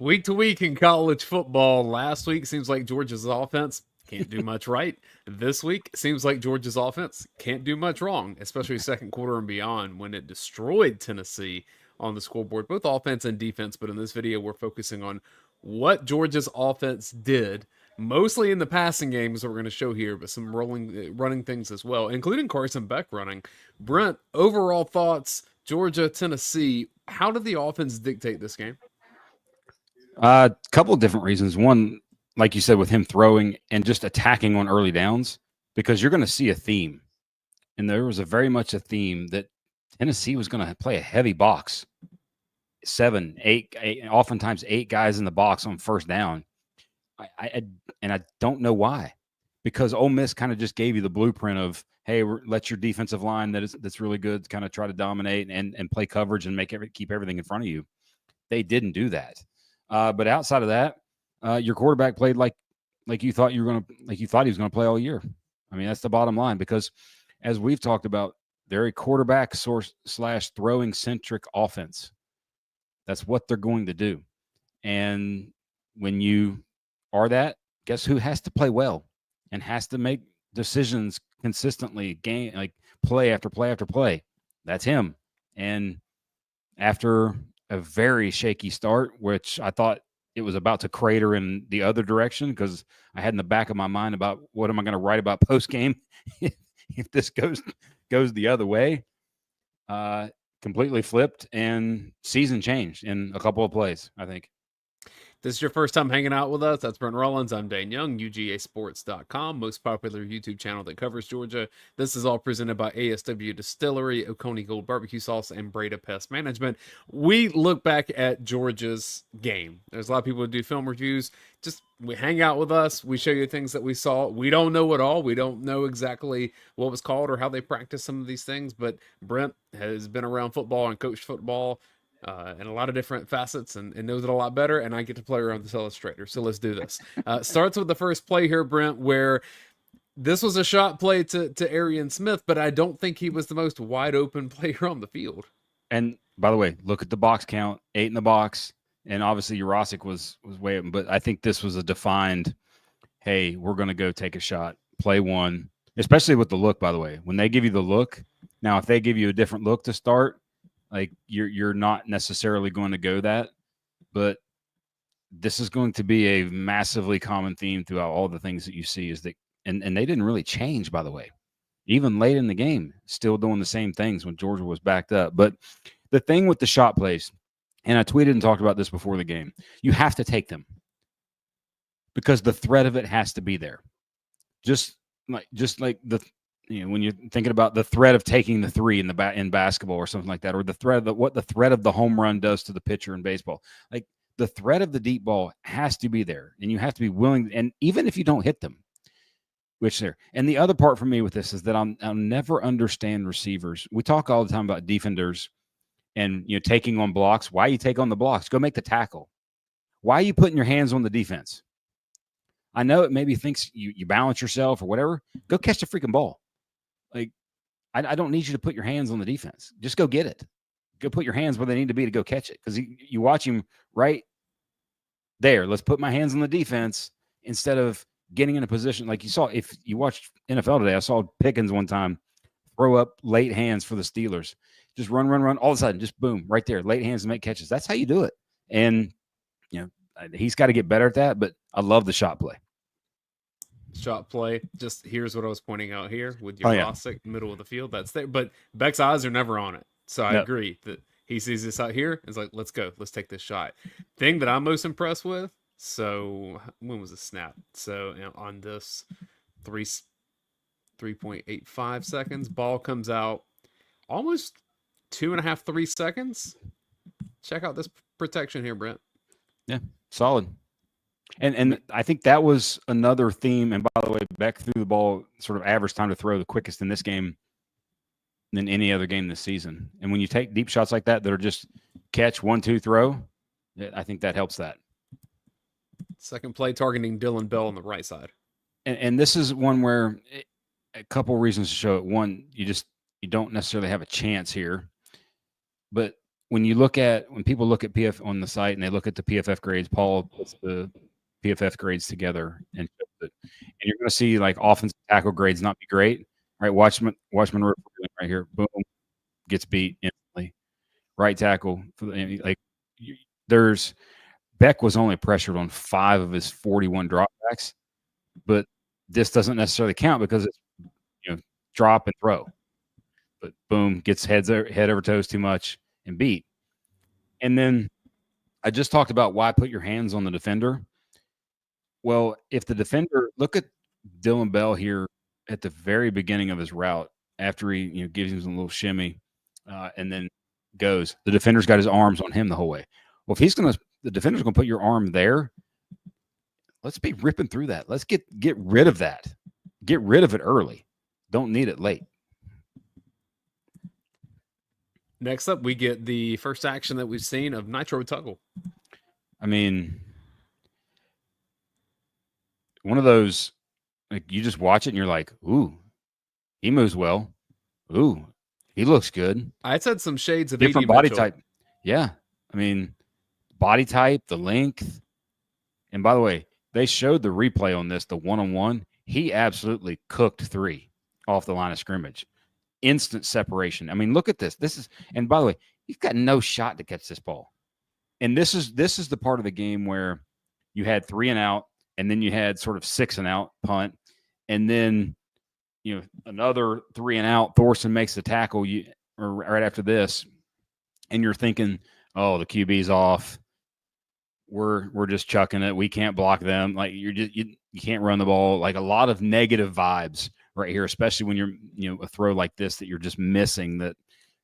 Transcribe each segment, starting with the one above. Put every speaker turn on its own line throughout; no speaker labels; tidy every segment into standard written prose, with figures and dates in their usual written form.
Week to week in college football, last week seems like Georgia's offense can't do much right. This week seems like Georgia's offense can't do much wrong, especially second quarter and beyond when it destroyed Tennessee on the scoreboard, both offense and defense. But in this video, we're focusing on what Georgia's offense did, mostly in the passing games that we're going to show here, but some running things as well, including Carson Beck running. Brent, overall thoughts, Georgia, Tennessee, how did the offense dictate this game?
A couple of different reasons. One, like you said, with him throwing and just attacking on early downs, because you're going to see a theme. And there was very much a theme that Tennessee was going to play a heavy box. 7, 8, oftentimes 8 guys in the box on first down. I don't know why, because Ole Miss kind of just gave you the blueprint of, hey, let your defensive line that's really good kind of try to dominate and play coverage and keep everything in front of you. They didn't do that. But outside of that, your quarterback played like you thought he was going to play all year. I mean, that's the bottom line, because as we've talked about, they're a quarterback / throwing centric offense. That's what they're going to do. And when you are that, guess who has to play well and has to make decisions consistently, play after play after play? That's him. And after a very shaky start, which I thought it was about to crater in the other direction, because I had in the back of my mind about what am I going to write about post game if this goes the other way. Completely flipped, and season changed in a couple of plays, I think.
This is your first time hanging out with us. That's Brent Rollins. I'm Dayne Young, UGAsports.com, most popular YouTube channel that covers Georgia. This is all presented by ASW Distillery, Oconee Gold Barbecue Sauce, and Breda Pest Management. We look back at Georgia's game. There's a lot of people who do film reviews. We hang out with us. We show you things that we saw. We don't know it all. We don't know exactly what was called or how they practice some of these things, but Brent has been around football and coached football and a lot of different facets and knows it a lot better, and I get to play around this illustrator. So let's do this. Starts with the first play here, Brent, where this was a shot play to Arian Smith, but I don't think he was the most wide open player on the field.
And by the way, look at the box count, 8 in the box, and obviously Jurasic was way open, but I think this was a defined, hey, we're going to go take a shot, play one, especially with the look, by the way. When they give you the look, now if they give you a different look to start, like you're not necessarily going to go that, but this is going to be a massively common theme throughout all the things that you see is that, and they didn't really change, by the way, even late in the game, still doing the same things when Georgia was backed up. But the thing with the shot plays, and I tweeted and talked about this before the game, you have to take them because the threat of it has to be there. Just like when you're thinking about the threat of taking the 3 in basketball or something like that, or the threat of what the threat of the home run does to the pitcher in baseball, like the threat of the deep ball has to be there, and you have to be willing. And even if you don't hit them, which there. And the other part for me with this is that I'll never understand receivers. We talk all the time about defenders and taking on blocks. Why you take on the blocks? Go make the tackle. Why are you putting your hands on the defense? I know it maybe thinks you balance yourself or whatever. Go catch the freaking ball. Like, I don't need you to put your hands on the defense. Just go get it. Go put your hands where they need to be to go catch it. Because you watch him right there. Let's put my hands on the defense instead of getting in a position like you saw. If you watched NFL today, I saw Pickens one time throw up late hands for the Steelers. Just run. All of a sudden, just boom, right there. Late hands to make catches. That's how you do it. And, he's got to get better at that. But I love the shot play.
Shot play. Just here's what I was pointing out here with your middle of the field. That's there, but Beck's eyes are never on it. So I agree that he sees this out here. It's like, let's go, let's take this shot. Thing that I'm most impressed with. So when was the snap? So on this 3.85 seconds, ball comes out almost 2.5, 3 seconds. Check out this protection here, Brent.
Yeah, solid. And I think that was another theme. And by the way, Beck threw the ball sort of average time to throw the quickest in this game than any other game this season. And when you take deep shots like that are just catch, 1-2 throw, I think that helps that.
Second play targeting Dylan Bell on the right side.
And this is one where a couple reasons to show it. One, you don't necessarily have a chance here. But when people look at PF on the site and they look at the PFF grades, Paul puts the PFF grades together and you're going to see like offensive tackle grades not be great. Right, Watchman right here, boom, gets beat instantly. Right tackle for the, there's Beck was only pressured on 5 of his 41 dropbacks, but this doesn't necessarily count because it's drop and throw. But boom, gets head over toes too much and beat. And then I just talked about why put your hands on the defender. Well, if the defender, look at Dylan Bell here at the very beginning of his route after he gives him a little shimmy and then goes. The defender's got his arms on him the whole way. Well, if the defender's going to put your arm there, let's be ripping through that. Let's get rid of that. Get rid of it early. Don't need it late.
Next up, we get the first action that we've seen of Nitro Tuggle.
I mean, one of those, like, you just watch it and you're like, ooh, he moves well. Ooh, he looks good.
I said some shades of
different
AD
body
Mitchell.
type. Yeah. I mean, body type, the length. And by the way, they showed the replay on this, the one-on-one. He absolutely cooked 3 off the line of scrimmage. Instant separation. I mean, look at this. And by the way, you've got no shot to catch this ball. And this is the part of the game where you had 3 and out, and then you had sort of 6 and out punt, and then another 3 and out. Thorson makes the tackle right after this, and you're thinking, oh, the QB's off. We're just chucking it. We can't block them. Like you can't run the ball. Like a lot of negative vibes right here, especially when you're a throw like this that you're just missing, that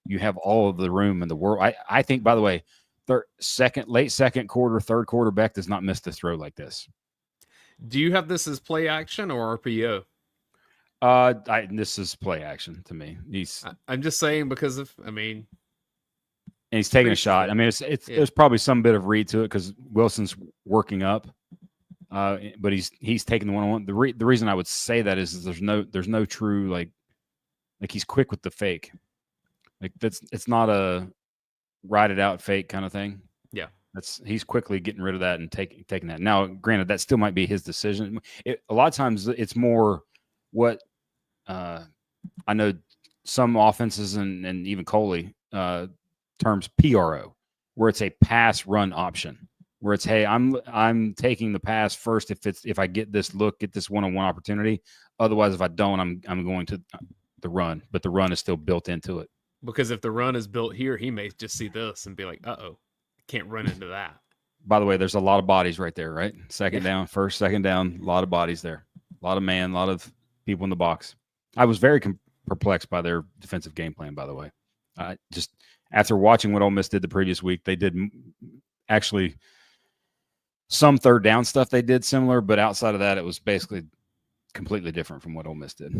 you have all of the room in the world. I think, by the way, late second quarter, third quarter, Beck does not miss this throw like this.
Do you have this as play action or RPO?
This is play action to me.
I'm just saying because
and he's taking a shot. I mean, there's probably some bit of read to it because Wilson's working up, but he's taking the one-on-one. The reason I would say that is there's no true like he's quick with the fake. Like it's not a ride it out fake kind of thing.
Yeah,
he's quickly getting rid of that and taking that. Now, granted, that still might be his decision. A lot of times it's more what I know some offenses and even Coley terms PRO, where it's a pass run option, where it's, hey, I'm taking the pass first if I get this one-on-one opportunity. Otherwise, if I don't, I'm going to the run, but the run is still built into it.
Because if the run is built here, he may just see this and be like, uh-oh, can't run into that.
By the way, there's a lot of bodies right there, right? Second down, second down, a lot of bodies there. A lot of a lot of people in the box. I was very perplexed by their defensive game plan, by the way. Just after watching what Ole Miss did the previous week, they did actually some third down stuff they did similar, but outside of that, it was basically completely different from what Ole Miss did.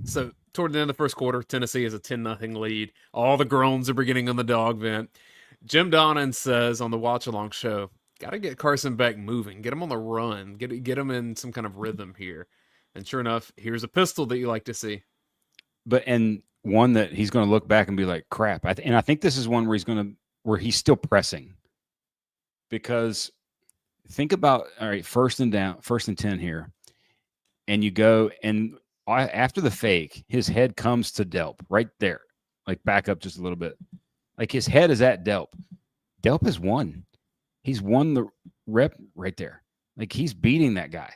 So toward the end of the first quarter, Tennessee has a 10-0 lead. All the groans are beginning on the dog vent. Jim Donnan says on the watch along show, got to get Carson Beck moving, get him on the run, get him in some kind of rhythm here. And sure enough, here's a pistol that you like to see.
And one that he's going to look back and be like, crap. And I think this is one where he's still pressing, because think about, all right, first and 10 here. And you go, and after the fake, his head comes to Delp right there, like back up just a little bit. Like his head is at Delp. Delp has won. He's won the rep right there. Like he's beating that guy.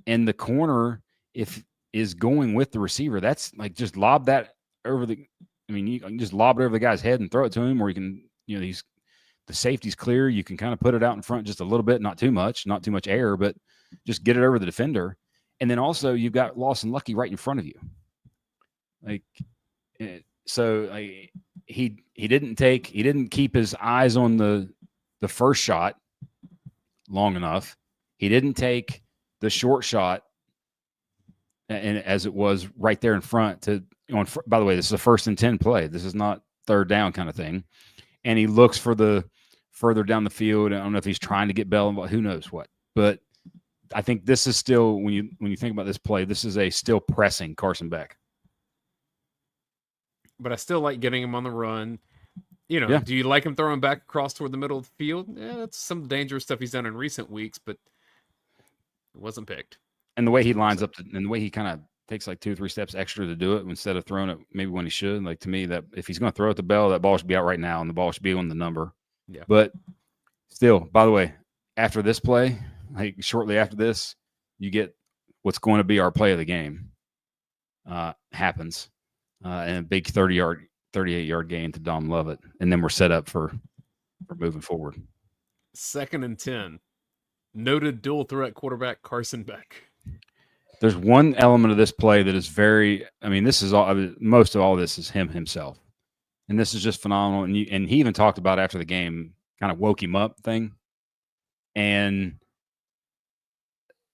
And the corner, is going with the receiver. That's like, just lob that over you can just lob it over the guy's head and throw it to him, or you can, the safety's clear. You can kind of put it out in front just a little bit, not too much air, but just get it over the defender. And then also you've got Lawson Lucky right in front of you. Like, so he didn't keep his eyes on the first shot long enough. He didn't take the short shot, and as it was right there in front by the way, this is a 1st and 10 play. This is not third down kind of thing. And he looks for the further down the field. I don't know if he's trying to get Bell, who knows what, but I think this is still, when you think about this play, this is a still pressing Carson Beck.
But I still like getting him on the run.
Yeah.
Do you like him throwing back across toward the middle of the field? Yeah, that's some dangerous stuff he's done in recent weeks, but it wasn't picked.
And the way he
That's what I'm
lines
saying.
up and the way he kind of takes like 2 or 3 steps extra to do it instead of throwing it maybe when he should. Like to me, that if he's going to throw at the bell, that ball should be out right now and the ball should be on the number.
Yeah.
But still, by the way, after this play, like shortly after this, you get what's going to be our play of the game happens. And a big 38-yard gain to Dom Lovett. And then we're set up for moving forward.
2nd and 10. Noted dual threat quarterback Carson Beck.
There's one element of this play that is this is all, most of all this is him himself. And this is just phenomenal. And he even talked about after the game, kind of woke him up thing. And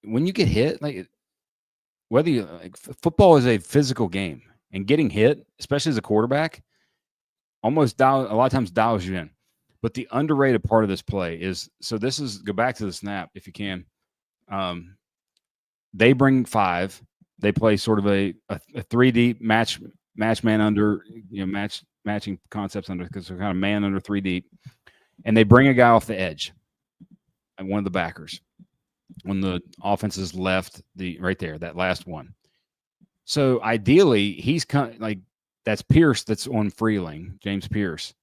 when you get hit, like whether you football is a physical game, and getting hit, especially as a quarterback, a lot of times dials you in. But the underrated part of this play is, so this is, go back to the snap if you can. They bring 5. They play sort of a 3 deep match man under, matching concepts under, because they're kind of man under 3 deep. And they bring a guy off the edge, and one of the backers, when the offense is left, right there, that last one. So ideally, he's kind of like, that's Pierce that's on Freeling, James Pierce.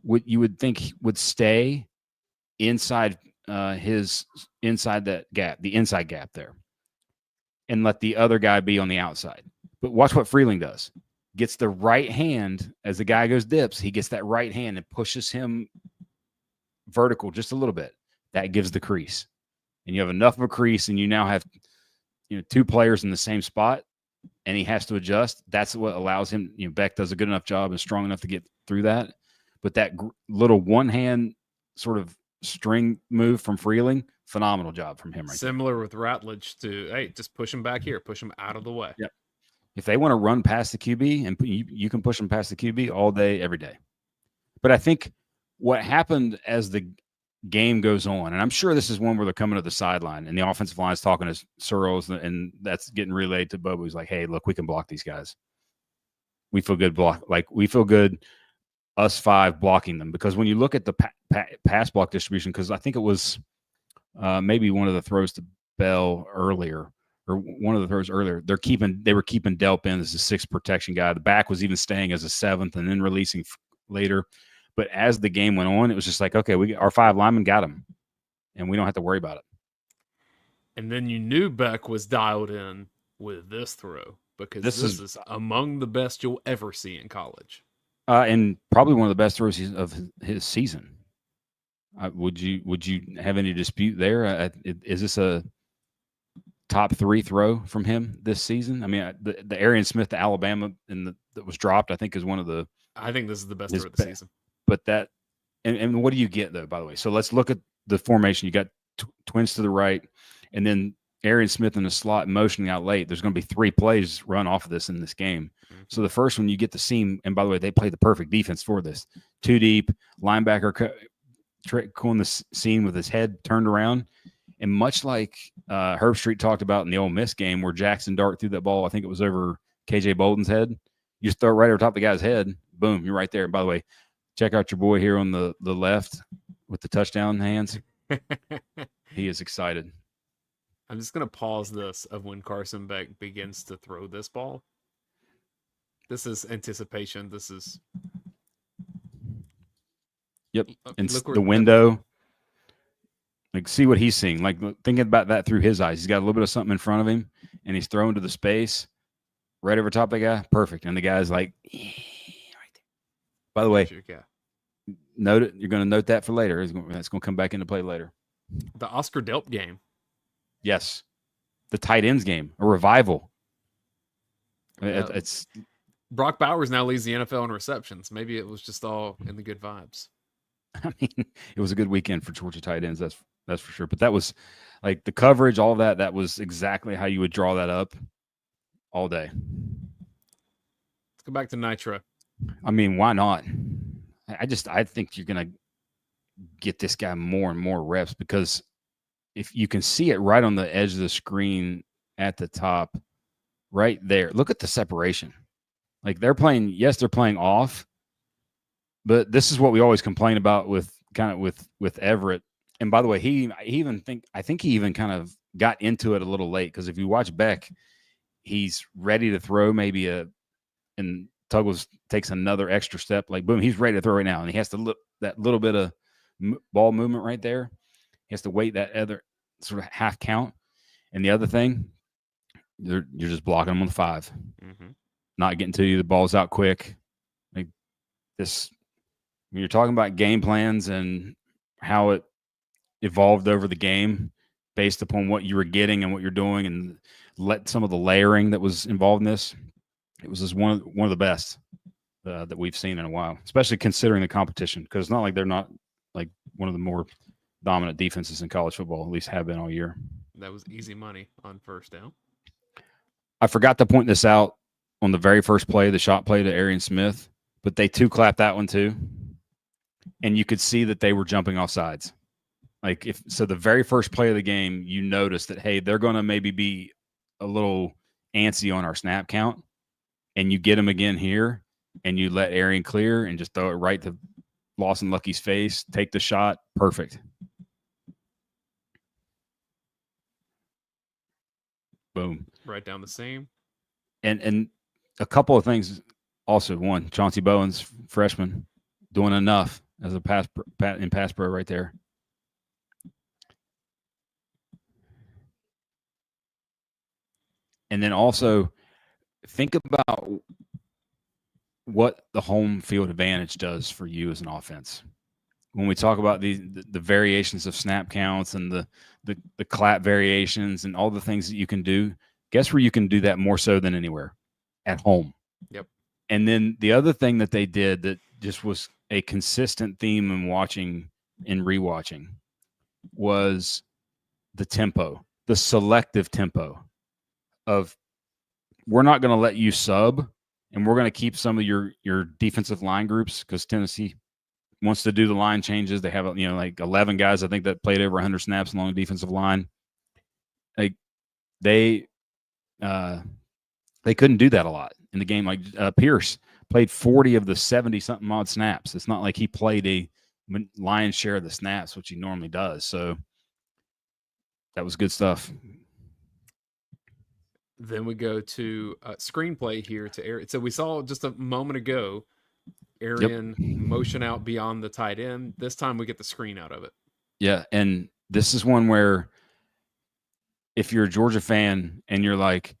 You would think he would stay inside inside that gap, the inside gap there, and let the other guy be on the outside. But watch what Freeling does. Gets the right hand as the guy goes dips. He gets that right hand and pushes him vertical just a little bit. That gives the crease. And you have enough of a crease, and you now have 2 players in the same spot, and he has to adjust. That's what allows him. Beck does a good enough job and strong enough to get through that. But that little one-hand sort of string move from Freeling, phenomenal job from him right
Similar with Ratledge to, hey, just push him back here, push him out of the way.
Yep. If they want to run past the QB, and you can push them past the QB all day, every day. But I think what happened as the game goes on, and I'm sure this is one where they're coming to the sideline and the offensive line is talking to Searles, and that's getting relayed to Bobo. He's like, hey, look, we can block these guys. We feel good we feel good, us 5 blocking them. Because when you look at the pass block distribution, because I think it was maybe one of the throws to Bell earlier, or one of the throws earlier, they were keeping Delp in as a 6th protection guy. The back was even staying as a 7th and then releasing later. But as the game went on, it was just like, okay, our 5 linemen got him, and we don't have to worry about it.
And then you knew Beck was dialed in with this throw, because this is among the best you'll ever see in college.
And probably one of the best throws of his season. Would you have any dispute there? Is this a top 3 throw from him this season? I mean, the Arian Smith to Alabama that was dropped, I think, is one of the.
I think this is the best throw of the season.
But that, and what do you get though? By the way, so let's look at the formation. You got twins to the right, and then Arian Smith in the slot motioning out late. There's going to be 3 plays run off of this in this game. Mm-hmm. So the first one, you get the seam, and by the way, they play the perfect defense for this. 2 deep, linebacker on the seam with his head turned around, and much like Herb Street talked about in the Ole Miss game where Jackson Dart threw that ball, I think it was over KJ Bolden's head. You just throw it right over top of the guy's head. Boom, you're right there. And by the way, check out your boy here on the left with the touchdown hands. He is excited.
I'm just going to pause this of when Carson Beck begins to throw this ball. This is anticipation. This is.
Yep. And the window. Like, see what he's seeing. Like, thinking about that through his eyes. He's got a little bit of something in front of him, and he's thrown to the space right over top of the guy. Perfect. And the guy's like, right there. By the way, note it. You're going to note that for later. That's going to come back into play later.
The Oscar Delp game.
Yes. The tight ends game. A revival. It's
Brock Bowers now leads the NFL in receptions. Maybe it was just all in the good vibes.
I mean, it was a good weekend for Georgia tight ends. That's for sure. But that was like the coverage, all that. That was exactly how you would draw that up all day.
Let's go back to Nitro.
I mean, why not? I think you're going to get this guy more and more reps, because if you can see it right on the edge of the screen at the top, right there, look at the separation. Like they're playing off, But this is what we always complain about with Everett. And by the way, I think he even kind of got into it a little late, because if you watch Beck, he's ready to throw and Tuggles takes another extra step, like boom, he's ready to throw right now, and he has to look that little bit of ball movement right there. He has to wait that other sort of half count. And the other thing, you're just blocking him on the 5, not getting to you. The ball's out quick. Like this, when you're talking about game plans and how it evolved over the game based upon what you were getting and what you're doing, and let some of the layering that was involved in this, it was just one of the best that we've seen in a while, especially considering the competition, because it's not like they're not like one of the more dominant defenses in college football, at least have been all year.
That was easy money on first down.
I forgot to point this out on the very first play, the shot play to Arian Smith, but they clapped that one too. And you could see that they were jumping off sides. Like the very first play of the game, you notice that, hey, they're going to maybe be a little antsy on our snap count, and you get them again here, and you let Arian clear and just throw it right to Lawson Lucky's face, take the shot, perfect. Boom.
Right down the seam.
And a couple of things also. One, Chauncey Bowens, freshman, doing enough as a pass pro right there. And then also think about what the home field advantage does for you as an offense. When we talk about the variations of snap counts and the clap variations and all the things that you can do, guess where you can do that more so than anywhere? At home.
Yep.
And then the other thing that they did that just was a consistent theme in watching and rewatching was the tempo, the selective tempo of, we're not going to let you sub, and we're going to keep some of your defensive line groups, because Tennessee wants to do the line changes. They have, like 11 guys, I think, that played over 100 snaps along the defensive line. Like they couldn't do that a lot in the game. Like Pierce played 40 of the 70-something odd snaps. It's not like he played a lion's share of the snaps, which he normally does. So that was good stuff.
Then we go to screenplay here to Arian. So we saw just a moment ago Arian motion out beyond the tight end. This time we get the screen out of it.
Yeah, and this is one where if you're a Georgia fan and you're like,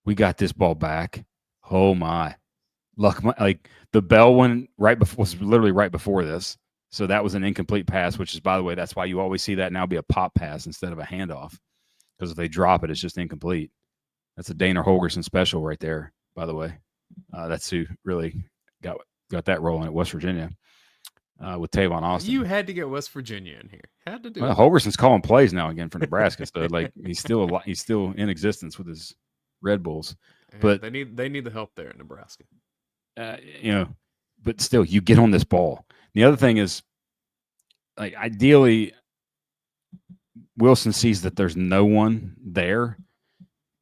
we got this ball back, oh my. Like the Bell one was literally right before this. So that was an incomplete pass, which is, by the way, that's why you always see that now be a pop pass instead of a handoff, because if they drop it, it's just incomplete. That's a Dayne Holgerson special right there, by the way. That's who really got that rolling at West Virginia with Tavon Austin.
You had to get West Virginia in here. Had to do it.
Holgerson's calling plays now again for Nebraska, so like he's still in existence with his Red Bulls. But
they need the help there in Nebraska.
But still, you get on this ball. The other thing is, like, ideally, Wilson sees that there's no one there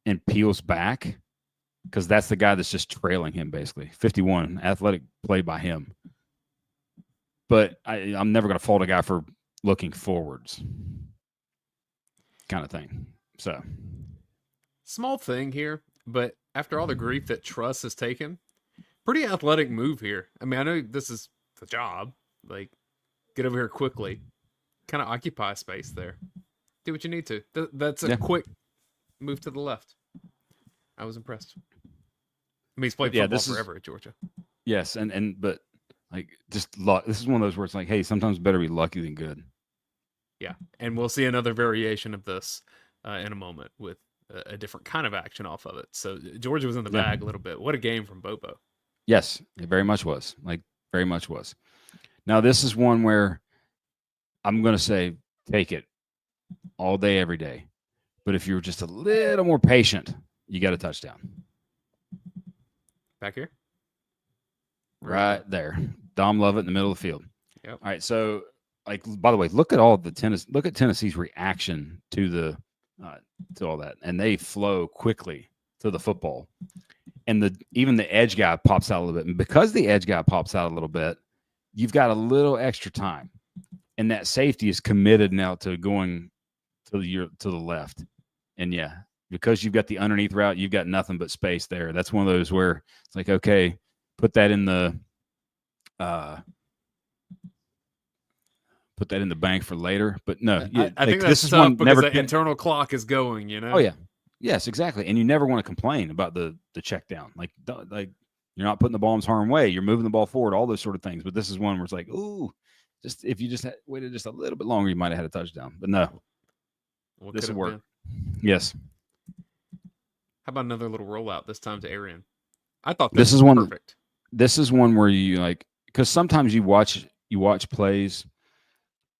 and peels back, because that's the guy that's just trailing him, basically. 51, athletic play by him. But I'm never going to fault a guy for looking forwards, kind of thing. So,
small thing here, but after all the grief that Truss has taken, pretty athletic move here. I mean, I know this is the job. Like, get over here quickly. Kind of occupy space there. Do what you need to. That's a quick move to the left. I was impressed. I mean, he's played football forever at Georgia.
Yes, but like, just luck. This is one of those where it's like, hey, sometimes better be lucky than good.
Yeah, and we'll see another variation of this in a moment with a different kind of action off of it. So Georgia was in the bag a little bit. What a game from Bobo.
Yes, it very much was. Like, very much was. Now, this is one where I'm going to say take it all day, every day. But if you're just a little more patient, you got a touchdown.
Back here?
Right there. Dom Lovett in the middle of the field.
Yep.
All right, so, like, by the way, look at Tennessee's reaction to all that. And they flow quickly to the football. And even the edge guy pops out a little bit. And because the edge guy pops out a little bit, you've got a little extra time, and that safety is committed now to going to the left. And yeah, because you've got the underneath route, you've got nothing but space there. That's one of those where it's like, okay, put that in the bank for later. But no,
I think
this
that's
is
tough
one
because
never.
the internal clock is going, you know?
Oh yeah, yes, exactly. And you never want to complain about the check down. Like you're not putting the ball in harm's way. You're moving the ball forward. All those sort of things. But this is one where it's like, ooh, just if you just had waited just a little bit longer, you might have had a touchdown. But no, this will work.
Been?
Yes.
How about another little rollout this time to Arian? I thought
this is one
perfect.
This is one where you like, because sometimes you watch plays,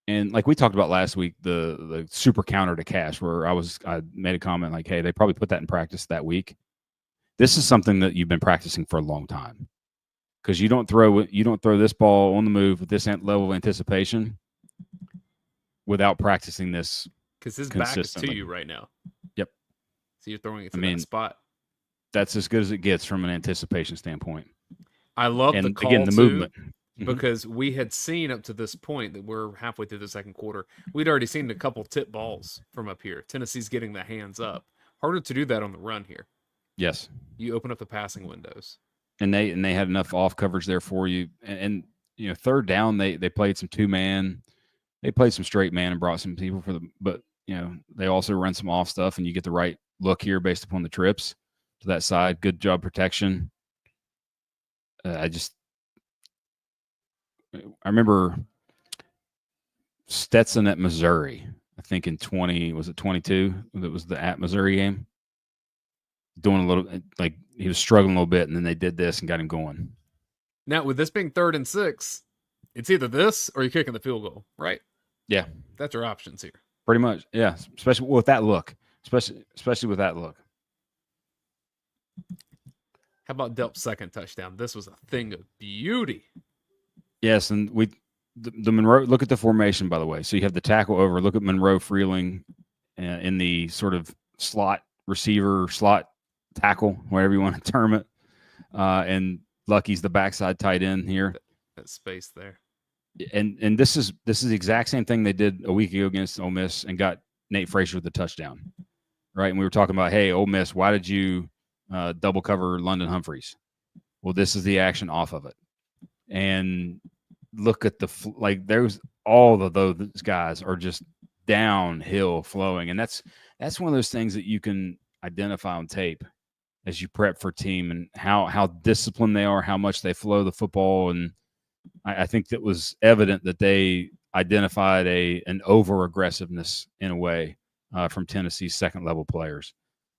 and like we talked about last week, the super counter to cash, where I made a comment like, hey, they probably put that in practice that week. This is something that you've been practicing for a long time, because you don't throw this ball on the move with this level of anticipation without practicing this.
Because his back is to you right now.
Yep.
So you're throwing it to that spot.
That's as good as it gets from an anticipation standpoint.
I love the call,
again, the movement.
Because we had seen up to this point that we're halfway through the second quarter, we'd already seen a couple tip balls from up here. Tennessee's getting the hands up. Harder to do that on the run here.
Yes.
You open up the passing windows.
And they had enough off coverage there for you. And you know, third down, they played some 2-man. They played some straight man and brought some people but you know, they also run some off stuff, and you get the right look here based upon the trips to that side. Good job protection. I remember Stetson at Missouri, I think in 22? That was the at Missouri game. Doing a little, like he was struggling a little bit, and then they did this and got him going.
Now, with this being 3rd and 6, it's either this or you're kicking the field goal, right?
Yeah.
That's your options here.
Pretty much, yeah. Especially with that look. Especially with that look.
How about Delp's second touchdown? This was a thing of beauty.
Yes, and the Monroe, look at the formation, by the way. So you have the tackle over. Look at Monroe Freeling in the sort of slot receiver, slot tackle, whatever you want to term it. And Lucky's the backside tight end here.
That space there.
And this is the exact same thing they did a week ago against Ole Miss and got Nate Frazier with the touchdown, right? And we were talking about, hey, Ole Miss, why did you double cover London Humphreys? Well, this is the action off of it. And look at there's all of those guys are just downhill flowing. And that's one of those things that you can identify on tape as you prep for team, and how disciplined they are, how much they flow the football. And I think that was evident that they identified an over aggressiveness in a way from Tennessee's second level players.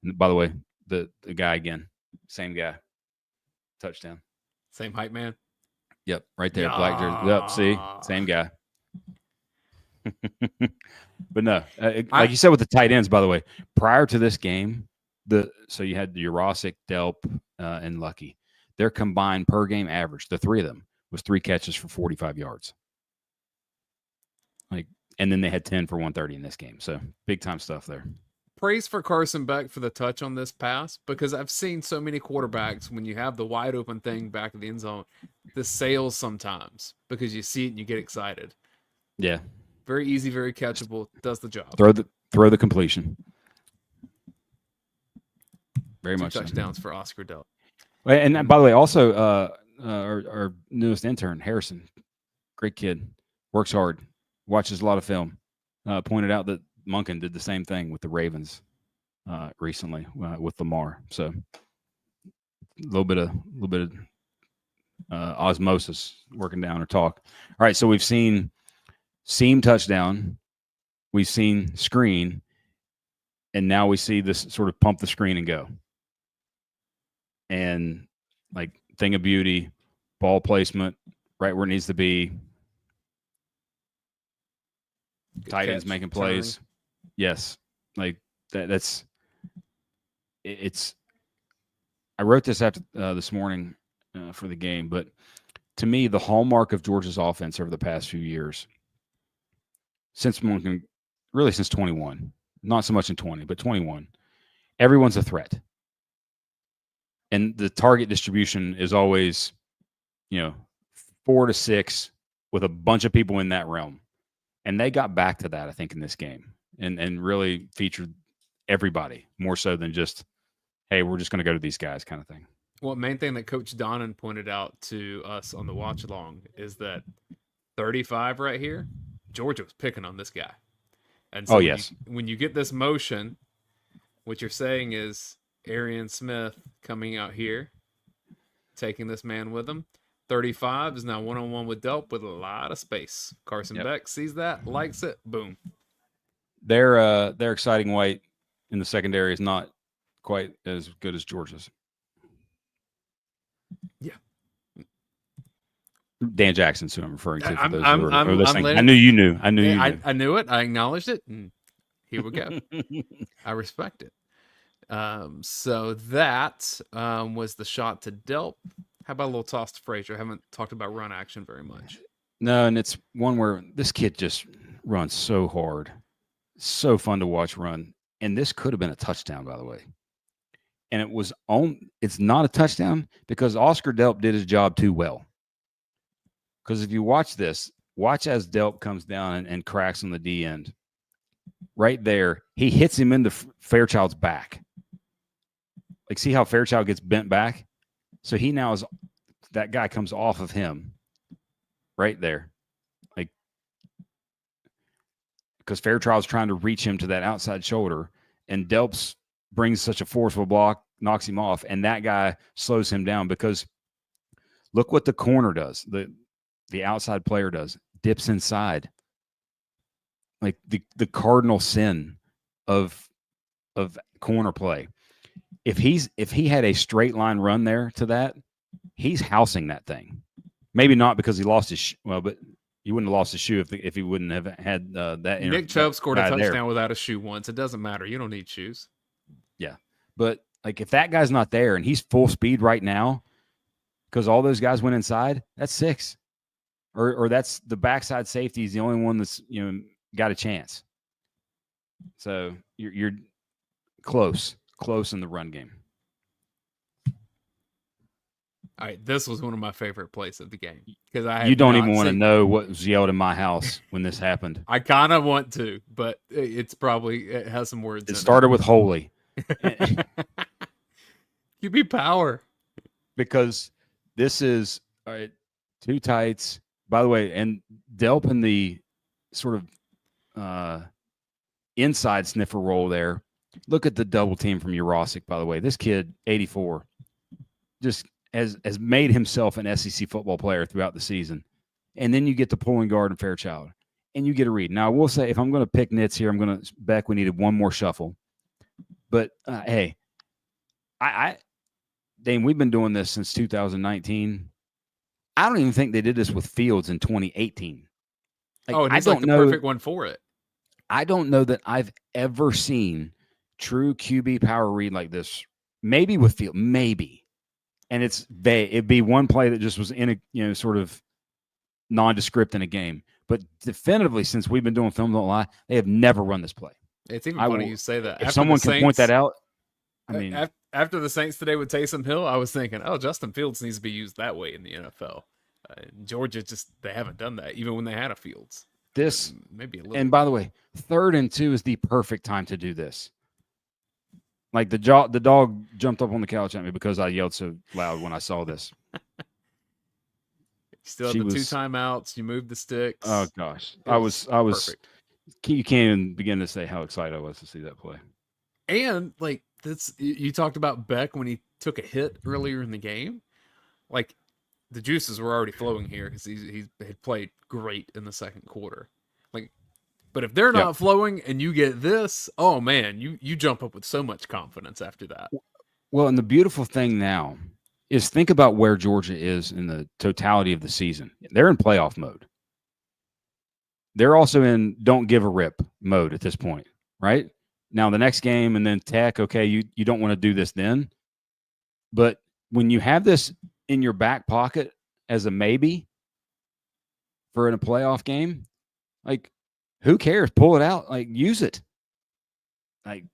And by the way, the guy again, same guy, touchdown,
same hype man.
Yep, right there, black jersey. Yep, see, same guy. But no, like you said with the tight ends, by the way, prior to this game, so you had Jurasic, Delp, and Lucky. Their combined per game average, the three of them, was 3 catches for 45 yards. And then they had 10 for 130 in this game. So big time stuff there.
Praise for Carson Beck for the touch on this pass, because I've seen so many quarterbacks, when you have the wide open thing back of the end zone, the sails sometimes because you see it and you get excited.
Yeah.
Very easy, very catchable, does the job.
Throw the completion. Very
2
much
touchdowns for Oscar Delp.
And by the way, also our newest intern, Harrison, great kid, works hard, watches a lot of film. Pointed out that Monken did the same thing with the Ravens recently with Lamar. So a little bit of osmosis working down or talk. All right, so we've seen seam touchdown, we've seen screen, and now we see this sort of pump the screen and go. And like thing of beauty, ball placement right where it needs to be. Tight ends making plays.
Turn.
Yes. Like that's it's I wrote this after this morning for the game, but to me, the hallmark of Georgia's offense over the past few years, since 21, not so much in 20, but 21, everyone's a threat. And the target distribution is always, 4 to 6 with a bunch of people in that realm. And they got back to that, I think, in this game and really featured everybody more so than just, hey, we're just going to go to these guys kind of thing.
Well, main thing that Coach Donnan pointed out to us on the watch along is that 35 right here, Georgia was picking on this guy. And so when you get this motion, what you're saying is Arian Smith coming out here, taking this man with him. 35 is now one-on-one with Delp with a lot of space. Carson Beck sees that, likes it, boom.
Their exciting white in the secondary is not quite as good as Georgia's.
Yeah.
Dan Jackson's who I'm referring to. For those
I'm
I knew you knew. I knew you knew.
I knew it. I acknowledged it. And here we go. I respect it. So that was the shot to Delp. How about a little toss to Frazier? I haven't talked about run action very much.
No, and it's one where this kid just runs so hard. So fun to watch run. And this could have been a touchdown, by the way. And it's not a touchdown because Oscar Delp did his job too well. Because if you watch this, watch as Delp comes down and cracks on the D end. Right there, he hits him into Fairchild's back. Like, see how Fairchild gets bent back? So he now is, that guy comes off of him right there. Like, because Fairchild's trying to reach him to that outside shoulder, and Delps brings such a forceful block, knocks him off, and that guy slows him down because look what the corner does. The outside player does, dips inside. Like the cardinal sin of corner play. If he had a straight line run there to that, he's housing that thing. Maybe not because he lost his but he wouldn't have lost his shoe if he wouldn't have had that.
Nick Chubb scored a touchdown without a shoe once. It doesn't matter. You don't need shoes.
Yeah, but like if that guy's not there and he's full speed right now, because all those guys went inside, that's 6. Or that's the backside safety is the only one that's got a chance. So you're close in the run game.
All right, this was one of my favorite plays of the game because
you don't even want to know what was yelled in my house when this happened.
I kind of want to, but it has some words.
It started with holy.
QB power,
because this is all right. 2 tights. By the way, and Delp in the sort of inside sniffer roll there. Look at the double team from Urosic, by the way. This kid, 84, just has made himself an SEC football player throughout the season. And then you get the pulling guard and Fairchild, and you get a read. Now, I will say, if I'm going to pick nits here, we needed one more shuffle. But, hey, Dayne, we've been doing this since 2019. I don't even think they did this with Fields in 2018.
And he's the perfect one for it.
I don't know that I've ever seen true QB power read like this. Maybe with Fields, maybe. And it'd be one play that just was in a sort of nondescript in a game. But definitively, since we've been doing Film Don't Lie, they have never run this play.
It's even funny you say that.
If someone can point that out, I mean,
after the Saints today with Taysom Hill, I was thinking, Justin Fields needs to be used that way in the NFL. Georgia they haven't done that even when they had a Fields.
This
maybe a little.
And by the way, 3rd and 2 is the perfect time to do this. Like the dog jumped up on the couch at me because I yelled so loud when I saw this.
You still had the 2 timeouts. You moved the sticks.
Oh gosh, I was. Perfect. You can't even begin to say how excited I was to see that play.
And like this, you talked about Beck when he took a hit earlier in the game. Like the juices were already flowing here because he had played great in the second quarter. Like, but if they're not flowing and you get this, oh man, you jump up with so much confidence after that.
Well, and the beautiful thing now is think about where Georgia is in the totality of the season. They're in playoff mode. They're also in don't give a rip mode at this point, right? Now the next game and then Tech, okay, you don't want to do this then. But when you have this in your back pocket as a maybe for in a playoff game, like who cares? Pull it out, like use it. Like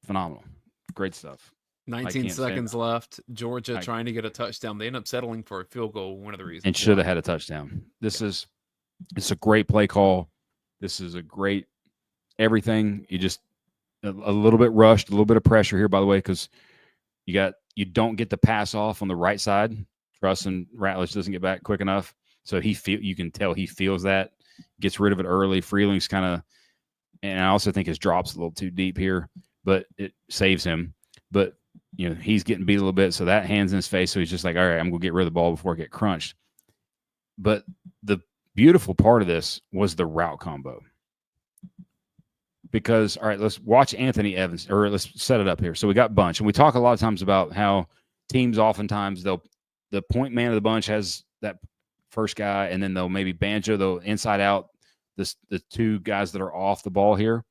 phenomenal. Great stuff. I
19
can't say
seconds left. Georgia
I,
trying to get a touchdown. They end up settling for a field goal. One of the reasons
and should
why.
have had a touchdown. It's a great play call. This is a great everything. You just a little bit rushed, a little bit of pressure here, by the way, because you don't get the pass off on the right side. Truss and Ratledge doesn't get back quick enough, so you can tell he feels that, gets rid of it early. Freeling's kind of, and I also think his drop's a little too deep here, but it saves him. But he's getting beat a little bit, so that hand's in his face. So he's just like, all right, I'm gonna get rid of the ball before I get crunched. But the beautiful part of this was the route combo. Because, all right, let's watch Anthony Evans, or let's set it up here. So we got bunch, and we talk a lot of times about how teams oftentimes the point man of the bunch has that first guy, and then they'll maybe banjo, they'll inside out the two guys that are off the ball here.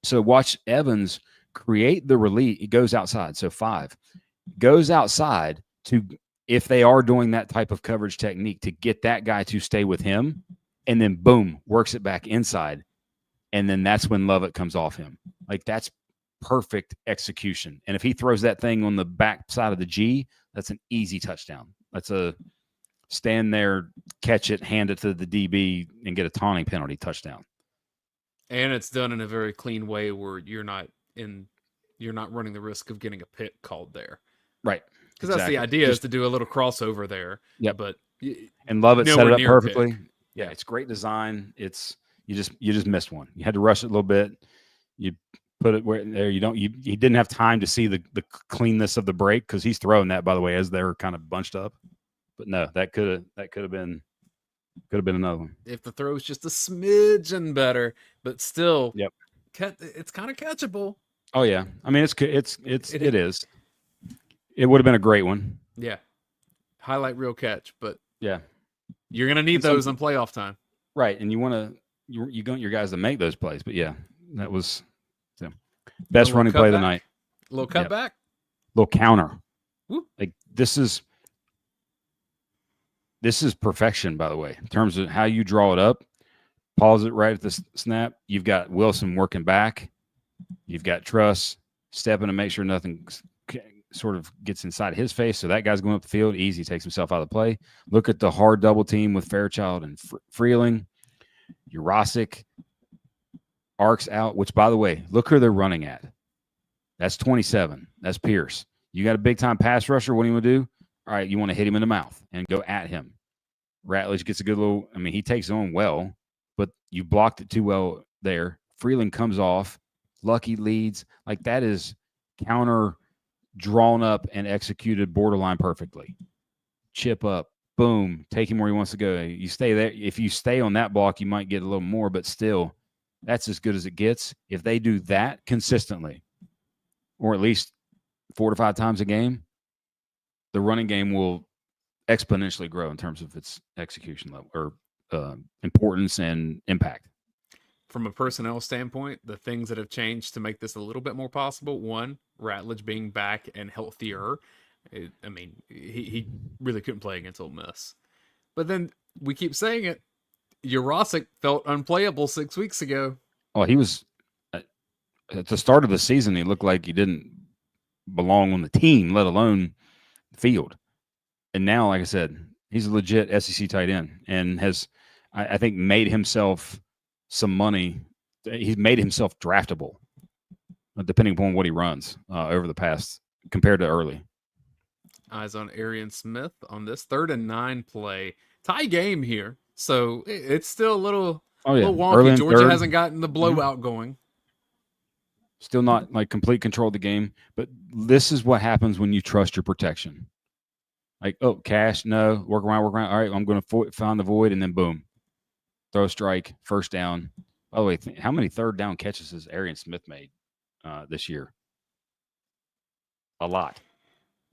So watch Evans create the release. He goes outside. So 5 goes outside to, if they are doing that type of coverage technique, to get that guy to stay with him, and then boom, works it back inside. And then that's when Lovett comes off him. Like, that's perfect execution. And if he throws that thing on the back side of the G, that's an easy touchdown. That's a stand there, catch it, hand it to the DB, and get a taunting penalty touchdown.
And it's done in a very clean way where you're not running the risk of getting a pick called there.
Right.
Because that's the idea, is to do a little crossover there.
Yeah.
But
and Lovett set it up perfectly.
Pick.
Yeah, it's great design. You just missed one. You had to rush it a little bit. You put it where there. He didn't have time to see the cleanness of the break, because he's throwing that, by the way, as they're kind of bunched up. But no, that could have been another one
if the throw's just a smidgen better. But still,
yep,
it's kind of catchable.
Oh yeah, I mean it is. It would have been a great one.
Yeah, highlight reel catch, but
yeah,
you're gonna need those in playoff time,
right? And you want your guys to make those plays. But yeah, that was the best running play of the night.
A little cutback,
little counter.
Whoop.
Like this is perfection, by the way, in terms of how you draw it up. Pause it right at the snap. You've got Wilson working back. You've got Truss stepping to make sure nothing sort of gets inside his face. So that guy's going up the field. Easy, takes himself out of the play. Look at the hard double team with Fairchild and Freeling. Jurasic arcs out, which, by the way, look who they're running at. That's 27. That's Pierce. You got a big-time pass rusher. What do you want to do? All right, you want to hit him in the mouth and go at him. Ratledge gets a good little – I mean, he takes it on well, but you blocked it too well there. Freeling comes off. Lucky leads. Like, that is counter drawn up and executed borderline perfectly. Chip up. Boom. Take him where he wants to go. You stay there. If you stay on that block, you might get a little more, but still, that's as good as it gets. If they do that consistently, or at least 4 to 5 times a game, the running game will exponentially grow in terms of its execution level or importance and impact.
From a personnel standpoint, the things that have changed to make this a little bit more possible: 1, Ratledge being back and healthier. He really couldn't play against Ole Miss. But then we keep saying it, Jurasic felt unplayable 6 weeks ago.
Oh, he was at the start of the season. He looked like he didn't belong on the team, let alone the field. And now, like I said, he's a legit SEC tight end and has, I think, made himself some money. He's made himself draftable, depending upon what he runs over the past compared to early.
Eyes on Arian Smith on this 3rd and 9 play. Tie game here. So it's still a little wonky.
Early
Georgia hasn't gotten the blowout going.
Still not like complete control of the game. But this is what happens when you trust your protection. Like, oh, cash, no, work around. All right, I'm going to find the void, and then boom. Throw a strike, first down. By the way, how many 3rd down catches has Arian Smith made this year? A lot.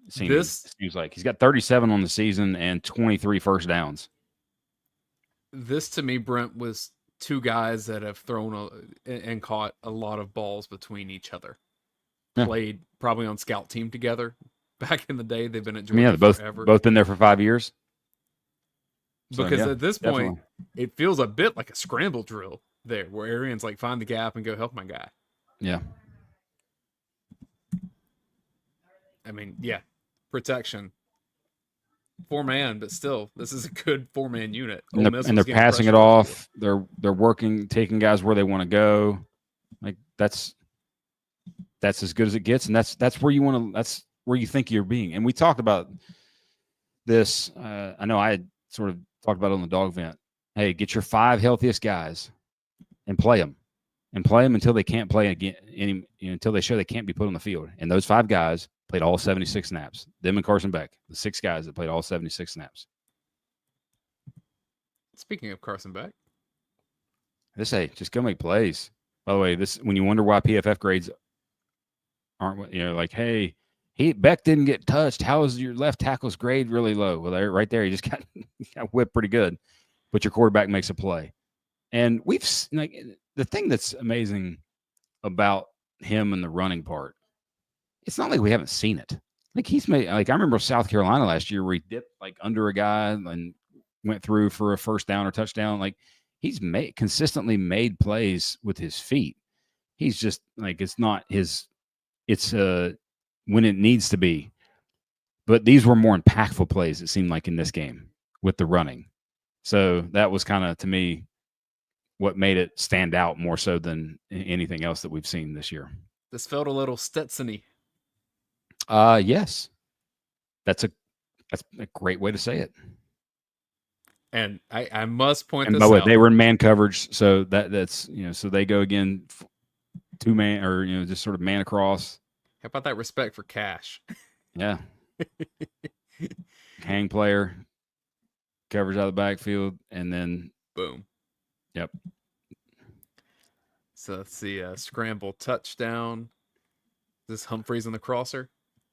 Seems like he's got 37 on the season and 23 first downs.
This, to me, Brent, was 2 guys that have thrown and caught a lot of balls between each other. Yeah. Played probably on scout team together back in the day. They've been at Georgia forever.
Both been there for 5 years.
Because at this point, it feels a bit like a scramble drill there, where Arian's like, find the gap and go help my guy.
Yeah.
I mean, yeah, protection. 4-man, but still, this is a good 4-man unit. Ole Miss
And
was
they're
getting
passing it
pressure off the field.
off. They're working, taking guys where they want to go. Like that's as good as it gets, and that's where you want to. That's where you think you're being. And we talked about this. I know I had sort of talked about it on the dog vent. Hey, get your 5 healthiest guys and play them, until they can't play again. Until they show they can't be put on the field. And those 5 guys played all 76 snaps. Them and Carson Beck, the 6 guys that played all 76 snaps.
Speaking of Carson Beck,
They say just go make plays. By the way, this when you wonder why PFF grades aren't, like, hey, Beck didn't get touched. How is your left tackle's grade really low? Well, right there, he just got whipped pretty good, but your quarterback makes a play. And we've like the thing that's amazing about him and the running part. It's not like we haven't seen it. Like he's made, like I remember South Carolina last year where he dipped like under a guy and went through for a first down or touchdown. Like he's consistently made plays with his feet. He's just like it's not his. It's when it needs to be. But these were more impactful plays, it seemed like, in this game with the running. So that was kind of, to me, what made it stand out more so than anything else that we've seen this year.
this felt a little Stetsony.
Yes. That's a great way to say it.
And I must point
And
this
by the way,
out.
they were in man coverage, so that's so they go again 2-man or just sort of man across.
How about that respect for Cash?
Yeah. Hang player, coverage out of the backfield, and then
boom.
Yep.
So let's see, scramble touchdown. This Humphreys on the crosser.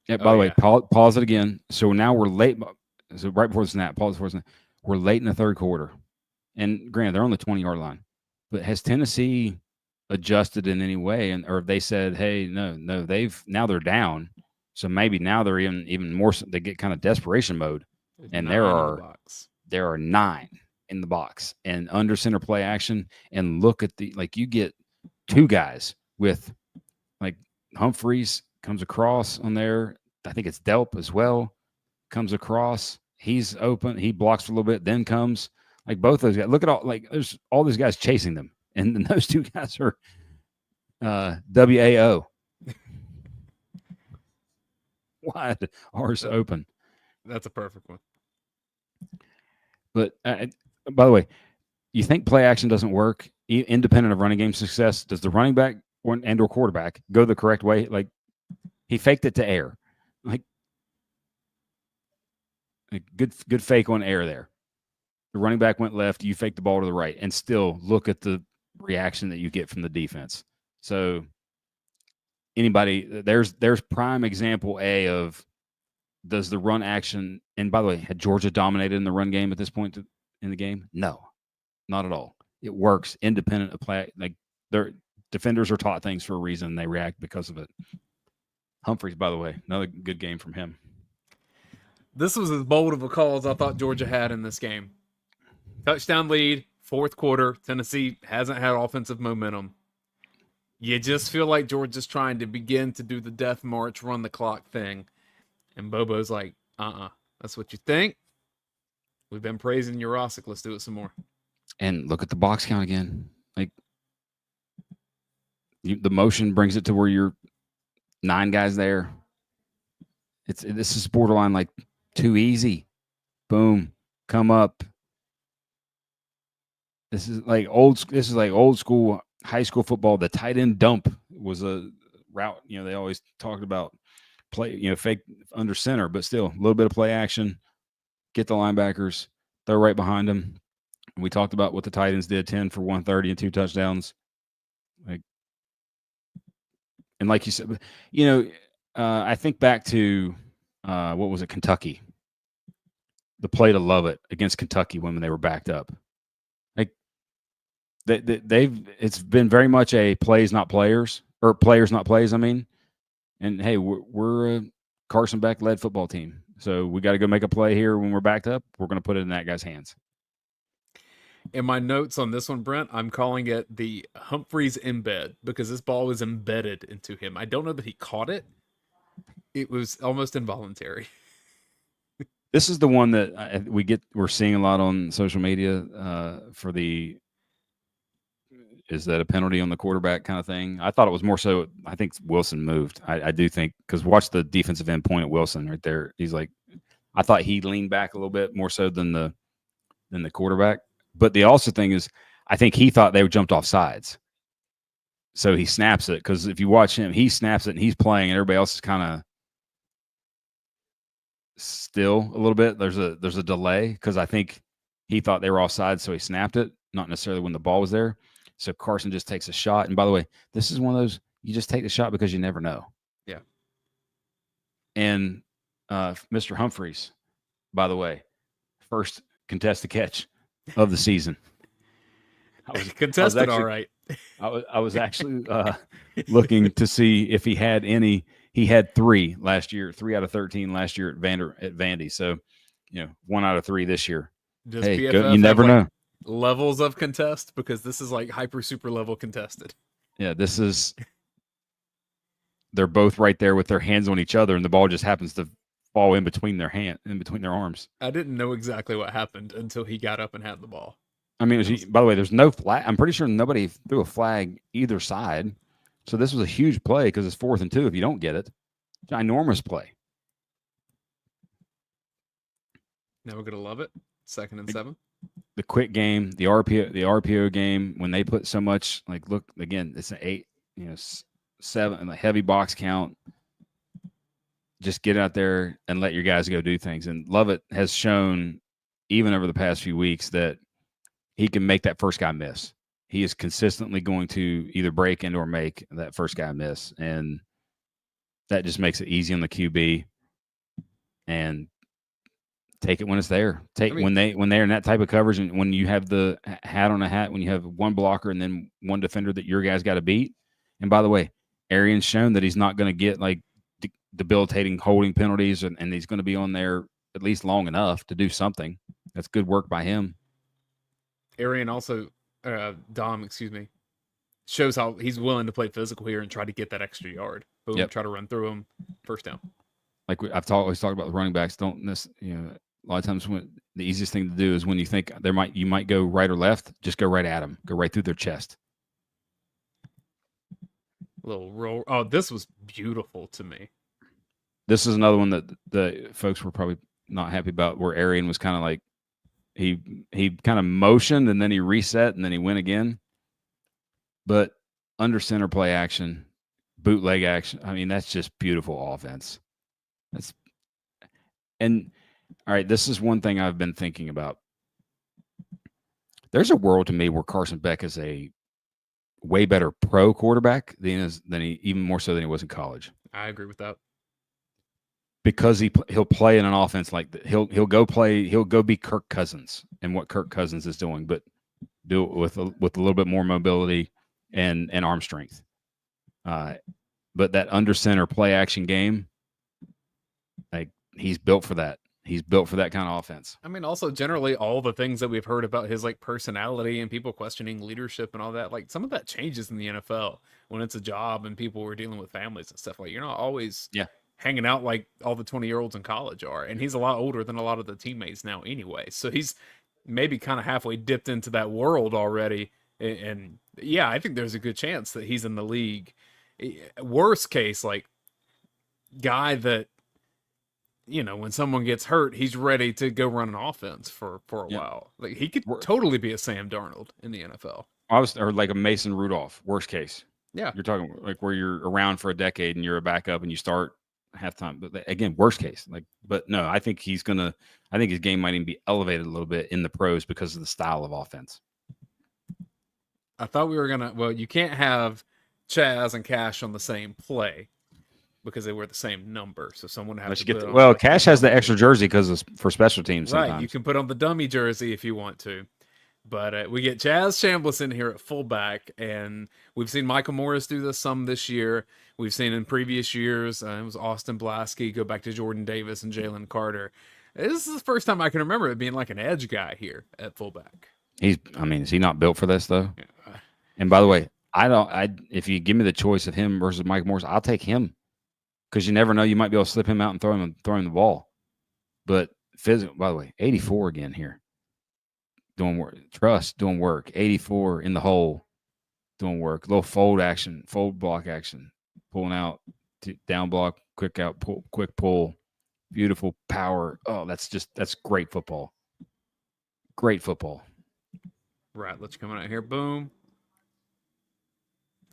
Yeah. By the way, pause it again. So now we're late. So right before the snap, pause before the snap. We're late in the third quarter, and granted, they're on the 20-yard line. But has Tennessee adjusted in any way, or have they said, "Hey, no, now they're down, so maybe now they're even more. They get kind of desperation mode, and there are 9 in the box and under center play action. And look at you get 2 guys with like Humphreys comes across on there. I think it's Delp as well. Comes across. He's open. He blocks for a little bit, then comes. Like both those guys. Look at there's all these guys chasing them. And then those 2 guys are WAO. Wide, R's open.
That's a perfect one.
But by the way, you think play action doesn't work independent of running game success? Does the running back and or quarterback go the correct way? Like he faked it to air. Like a good fake on air there. The running back went left, you fake the ball to the right, and still look at the reaction that you get from the defense. So there's prime example A of does the run action, and by the way, had Georgia dominated in the run game at this point in the game? No, not at all. It works independent of play. Like their defenders are taught things for a reason, and they react because of it. Humphreys, by the way, another good game from him.
This was as bold of a call as I thought Georgia had in this game. Touchdown lead, fourth quarter. Tennessee hasn't had offensive momentum. You just feel like Georgia's trying to begin to do the death march, run the clock thing. And Bobo's like, that's what you think? We've been praising Jurasic. Let's do it some more.
And look at the box count again. Like the motion brings it to where you're 9 guys there. This is borderline like too easy. Boom, come up. This is like old school high school football. The tight end dump was a route. They always talked about play. Fake under center, but still a little bit of play action. Get the linebackers. They're right behind them. We talked about what the tight ends did: 10 for 130 and 2 touchdowns. And like you said, I think back to what was it, Kentucky? The play to love it against Kentucky when they were backed up. Like it's been very much a plays not players, or players not plays. I mean, and hey, we're a Carson Beck led football team, so we got to go make a play here when we're backed up. We're going to put it in that guy's hands.
In my notes on this one, Brent, I'm calling it the Humphreys embed because this ball was embedded into him. I don't know that he caught it, It was almost involuntary.
This is the one that we're seeing a lot on social media for the is that a penalty on the quarterback kind of thing. I thought it was more so. I think Wilson moved. I do think because watch the defensive end point at Wilson right there. He's like, I thought he leaned back a little bit more so than the quarterback. But the also thing is, I think he thought they jumped off sides. So he snaps it because if you watch him, he snaps it and he's playing, and everybody else is kind of still a little bit. There's a delay because I think he thought they were offside, so he snapped it, not necessarily when the ball was there. So Carson just takes a shot. And by the way, this is one of those you just take the shot because you never know.
Yeah.
And Mr. Humphreys, by the way, first contested catch of the season.
Contested, all right.
I was actually looking to see if he had any. He had 3 last year, 3 out of 13 last year at Vandy. So, 1 out of 3 this year.
Does
hey,
PFF
you never know.
Levels of contest, because this is like hyper super level contested.
Yeah, they're both right there with their hands on each other, and the ball just happens to fall in between their arms.
I didn't know exactly what happened until he got up and had the ball.
I mean, by the way, there's no flag. I'm pretty sure nobody threw a flag either side. So this was a huge play because it's 4th and 2 if you don't get it. Ginormous play.
Now we're going to love it. 2nd and 7.
The quick game, the RPO game, when they put so much, like, look, again, it's an 8, 7, and a heavy box count. Just get out there and let your guys go do things. And Lovett has shown, even over the past few weeks, that he can make that first guy miss. He is consistently going to either break and or make that first guy miss. And that just makes it easy on the QB. And take it when it's there. When they're in that type of coverage, and when you have the hat on a hat, when you have one blocker and then one defender that your guys got to beat. And by the way, Arian's shown that he's not going to get like debilitating holding penalties, and he's going to be on there at least long enough to do something. That's good work by him.
Arian also, Dom, shows how he's willing to play physical here and try to get that extra yard. Boom, try to run through him, first down.
Like always talked about the running backs. A lot of times when the easiest thing to do is when you think you might go right or left, just go right at them, go right through their chest.
Little roll. Oh, this was beautiful to me.
This is another one that the folks were probably not happy about, where Arian was kind of like, he kind of motioned and then he reset and then he went again. But under center play action, bootleg action, I mean, that's just beautiful offense. All right, this is one thing I've been thinking about. There's a world to me where Carson Beck is a way better pro quarterback than he, even more so than he was in college.
I agree with that.
Because he'll play in an offense like that. He'll go be Kirk Cousins and what Kirk Cousins is doing, but do it with a little bit more mobility and arm strength. But that under center play action game, like, he's built for that. He's built for that kind of offense.
I mean, also generally all the things that we've heard about his like personality and people questioning leadership and all that, like some of that changes in the NFL when it's a job and people are dealing with families and stuff. Like, you're not always hanging out like all the 20-year-olds in college are. And he's a lot older than a lot of the teammates now anyway. So he's maybe kind of halfway dipped into that world already. And yeah, I think there's a good chance that he's in the league. Worst case, like, guy that, when someone gets hurt, he's ready to go run an offense for a while. Like, he could totally be a Sam Darnold in the NFL.
Or like a Mason Rudolph, worst case.
Yeah.
You're talking like where you're around for a decade and you're a backup and you start halftime. But again, worst case. But no, I think his game might even be elevated a little bit in the pros because of the style of offense.
I thought we were you can't have Chaz and Cash on the same play, because they were the same number, so someone has to put on.
Cash has the extra jersey because for special teams.
Right,
sometimes.
You can put on the dummy jersey if you want to, but we get Chaz Chambliss in here at fullback, and we've seen Michael Morris do this some this year. We've seen in previous years it was Austin Blasky, go back to Jordan Davis and Jalen Carter. This is the first time I can remember it being like an edge guy here at fullback.
Is he not built for this though?
Yeah.
And by the way, if you give me the choice of him versus Mike Morris, I'll take him. because you never know. You might be able to slip him out and throw him the ball. But physical, by the way, 84 again here. Doing work. Trust, doing work. 84 in the hole, doing work. Little fold block action. Pulling out, down block, quick out, quick pull. Beautiful power. Oh, that's great football. Great football.
Right, let's come out here. Boom.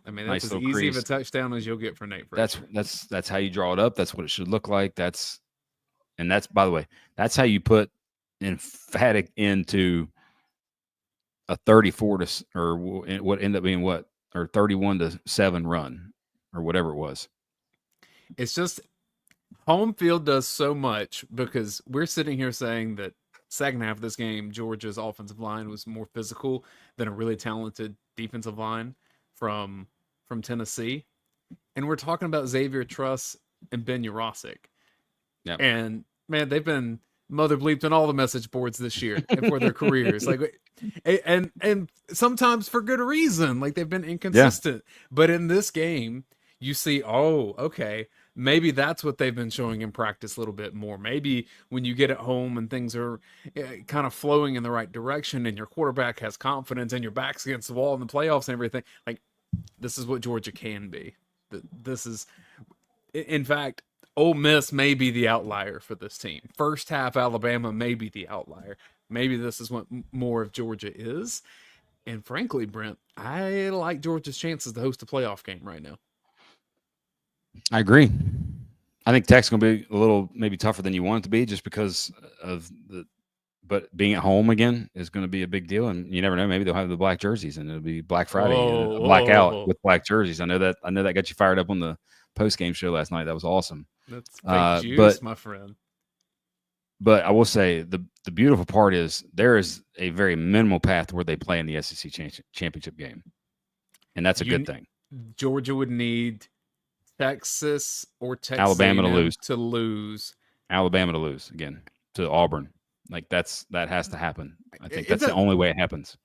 I mean, that's
Nice
as
little
easy of a
crease.
touchdown as you'll get for Nate Frazier.
That's how you draw it up. That's what it should look like. That's by the way, that's how you put emphatic into a 34 to or what ended up being what or 31-7 run or whatever it was.
It's just home field does so much because we're sitting here saying that second half of this game, Georgia's offensive line was more physical than a really talented defensive line from Tennessee. And we're talking about Xavier Truss and Ben Urosic.
Yep.
And man, they've been mother bleeped on all the message boards this year and for their careers. Like, and sometimes for good reason. Like they've been inconsistent. Yeah. But in this game, you see, oh, okay, maybe that's what they've been showing in practice a little bit more. Maybe when you get at home and things are kind of flowing in the right direction and your quarterback has confidence and your back's against the wall in the playoffs and everything, like this is what Georgia can be. This is, in fact, Ole Miss may be the outlier for this team. First half Alabama may be the outlier. Maybe this is what more of Georgia is. And frankly, Brent, I like Georgia's chances to host a playoff game right now.
I agree. I think Tech's going to be a little maybe tougher than you want it to be just because of but being at home again is going to be a big deal. And you never know, maybe they'll have the black jerseys and it'll be Black Friday and a blackout with black jerseys. I know that got you fired up on the post-game show last night. That was awesome.
That's fake juice, my friend.
But I will say the beautiful part is there is a very minimal path where they play in the SEC championship game. And that's a good thing.
Georgia would need Texas or Texas
Alabama
to lose.
Alabama to lose again to Auburn. Like that has to happen. I think that's the only way it happens.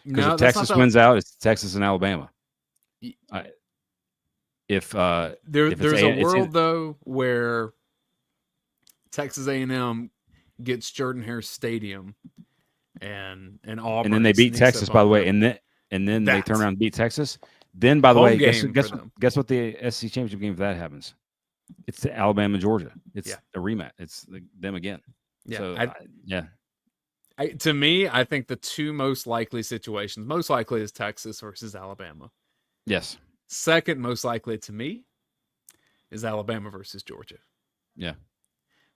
Because if Texas wins out, it's Texas and Alabama. There's
a world though where Texas A&M gets Jordan-Hare Stadium and Auburn,
and then they beat Texas, by the way, and then they turn around and beat Texas. Then, by the way, guess what the SEC championship game if that happens? It's the Alabama Georgia. It's a rematch. It's them again.
Yeah.
So,
to me, I think the two most likely situations, most likely is Texas versus Alabama.
Yes.
Second most likely to me is Alabama versus Georgia.
Yeah.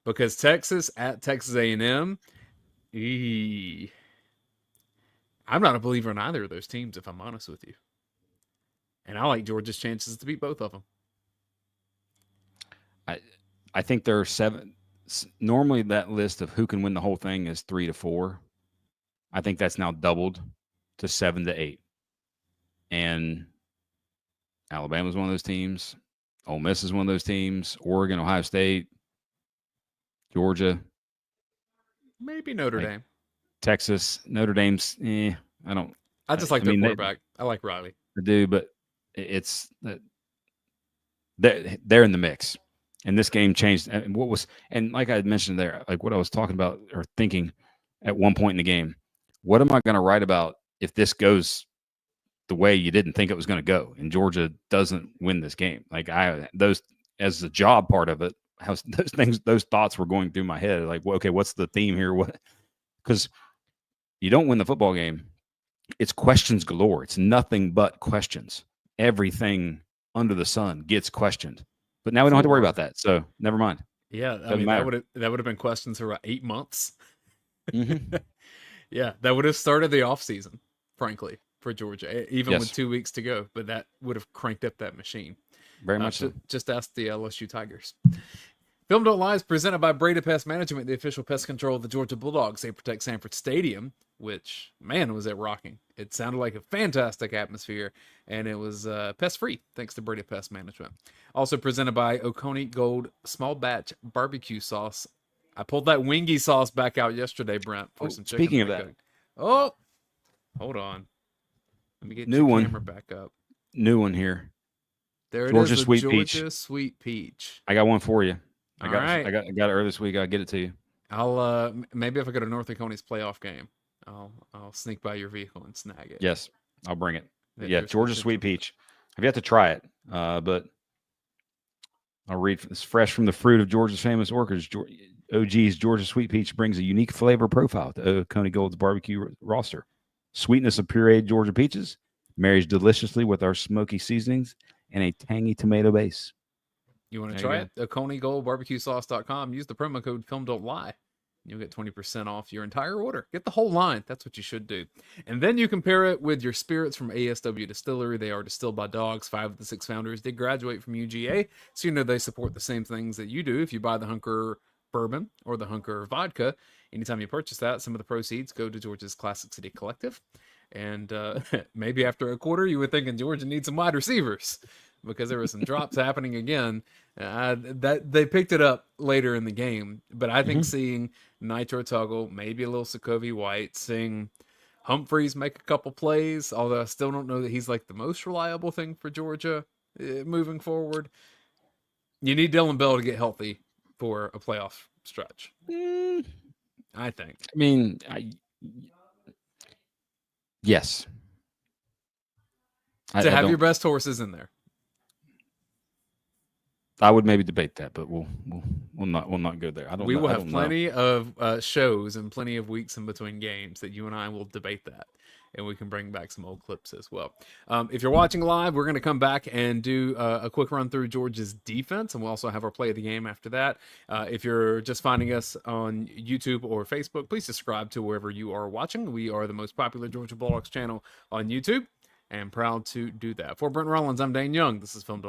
Because Texas at Texas A&M, I'm not a believer in either of those teams, if I'm honest with you. And I like Georgia's chances to beat both of them.
I think there are 7. Normally, that list of who can win the whole thing is 3 to 4. I think that's now doubled to 7 to 8. And Alabama's one of those teams. Ole Miss is one of those teams. Oregon, Ohio State, Georgia.
Maybe Notre Dame.
Texas, Notre Dame's, I don't.
I just like their quarterback. I like Riley.
I do, but it's they're in the mix. And this game changed. And like I mentioned there, like what I was talking about or thinking at one point in the game, what am I going to write about if this goes the way you didn't think it was going to go and Georgia doesn't win this game? Like those as the job part of it, those thoughts were going through my head. Like, well, okay, what's the theme here? What? Because you don't win the football game. It's questions galore. It's nothing but questions. Everything under the sun gets questioned. But now we don't have to worry about that. So never mind.
Yeah, I mean, that would have been questions for 8 months.
Mm-hmm.
Yeah, that would have started the offseason, frankly, for Georgia, even with 2 weeks to go. But that would have cranked up that machine.
Very much so.
Just ask the LSU Tigers. Film Don't Lie is presented by Breda Pest Management, the official pest control of the Georgia Bulldogs. They protect Sanford Stadium, which, man, was it rocking. It sounded like a fantastic atmosphere, and it was pest-free, thanks to Breda Pest Management. Also presented by Oconee Gold Small Batch Barbecue Sauce. I pulled that wingy sauce back out yesterday, Brent, for some chicken.
Speaking of that.
Oh, hold on. Let me get
New
your
one.
camera back up.
New one here.
There it
Georgia
is, the
Sweet Peach.
Georgia Sweet Peach.
I got one for you.
All right.
I got it earlier this week. I'll get it to you.
I'll maybe if I go to North Oconee's playoff game, I'll sneak by your vehicle and snag it.
Yes, I'll bring it.
If
Yeah,
there's
Georgia
potential
Sweet
for
Peach. I've yet to try it, but I'll read. It's fresh from the fruit of Georgia's famous orchards. OG's Georgia Sweet Peach brings a unique flavor profile to Oconee Gold's barbecue roster. Sweetness of pureed Georgia peaches marries deliciously with our smoky seasonings and a tangy tomato base.
You want to
There you
try it? OconeeGoldBarbecueSauce.com. Use the promo code Film Don't Lie. You'll get 20% off your entire order. Get the whole line. That's what you should do. And then you compare it with your spirits from ASW Distillery. They are distilled by dogs. 5 of the 6 founders did graduate from UGA. So you know they support the same things that you do. If you buy the Hunker Bourbon or the Hunker Vodka, anytime you purchase that, some of the proceeds go to Georgia's Classic City Collective. And maybe after a quarter, you were thinking Georgia needs some wide receivers because there were some drops happening again. That they picked it up later in the game, but I think seeing Nitro Tuggle, maybe a little Sokovie White, seeing Humphreys make a couple plays, although I still don't know that he's like the most reliable thing for Georgia moving forward. You need Dylan Bell to get healthy for a playoff stretch. I think.
I mean, yes.
To have your best horses in there.
I would maybe debate that, but we'll not go there.
We will have plenty of shows and plenty of weeks in between games that you and I will debate that, and we can bring back some old clips as well. If you're watching live, we're going to come back and do a quick run through Georgia's defense, and we'll also have our play of the game after that. If you're just finding us on YouTube or Facebook, please subscribe to wherever you are watching. We are the most popular Georgia Bulldogs channel on YouTube, and proud to do that. For Brent Rollins, I'm Dayne Young. This is Film Don't